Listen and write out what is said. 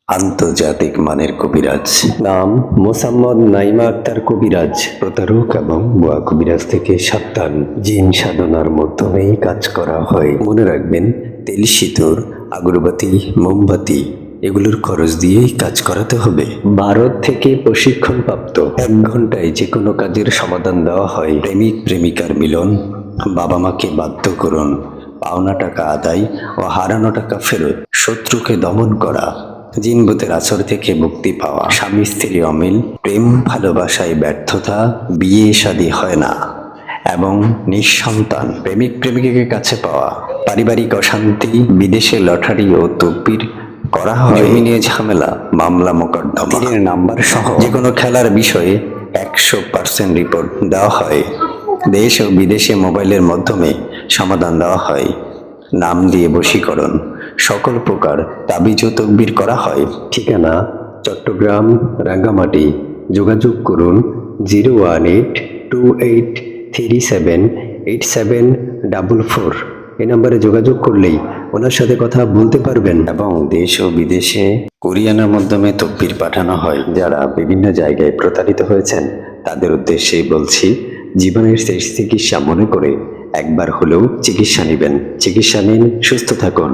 আন্তর্জাতিক মানের কবিরাজ। নাম মোসাম্মদ নাইমা আক্তার কবিরাজ। প্রতারক এবং ভুয়া কবিরাজ থেকে সাবধান। জিন সাধনার মাধ্যমেই কাজ করা হয়। মনে রাখবেন, তেল, সিঁদুর, আগরবাতি, মোমবাতি এগুলোর খরচ দিয়েই কাজ করাতে হবে। ভারত থেকে প্রশিক্ষণপ্রাপ্ত 1 ঘন্টায় যে কোনো কাজের সমাধান দেওয়া হয়। প্রেমিক প্রেমিকার মিলন, বাবা মাকে বাধ্য করুন, পাওনা টাকা আদায় ও হারানো টাকা ফেরত, শত্রুকে দমন করা, জিনভূতের আছর থেকে মুক্তি পাওয়া, স্বামী স্ত্রী অমিল, প্রেম ভালোবাসায় ব্যর্থতা, বিয়ে শাদী হয় না এবং নিঃসন্তান, প্রেমিক প্রেমিকাকে কাছে পাওয়া, পারিবারিক অশান্তি, বিদেশে লটারি ও তকবির করা হয়, জমি নিয়ে ঝামেলা, মামলা মোকদ্দমা, নাম্বার সহ যে কোনো খেলার বিষয়ে 100% রিপোর্ট দেওয়া হয়। দেশ ও বিদেশে মোবাইলের মাধ্যমে সমাধান দেওয়া হয়। নাম দিয়ে বশীকরণ, সকল প্রকার তাবিজ ও তকবির করা হয়। ঠিকানা চট্টগ্রাম রাঙ্গামাটি। যোগাযোগ করুন 01828378744। এই নম্বরে যোগাযোগ করলেই ওনার সাথে কথা বলতে পারবেন। এবং দেশ ও বিদেশে কোরিয়ানের মাধ্যমে তকবির পাঠানো হয়। যারা বিভিন্ন জায়গায় প্রতারিত হয়েছেন তাদের উদ্দেশ্যেই বলছি, জীবনের শেষ চিকিৎসা মনে করে একবার হলেও চিকিৎসা নেবেন। চিকিৎসা নিন, সুস্থ থাকুন।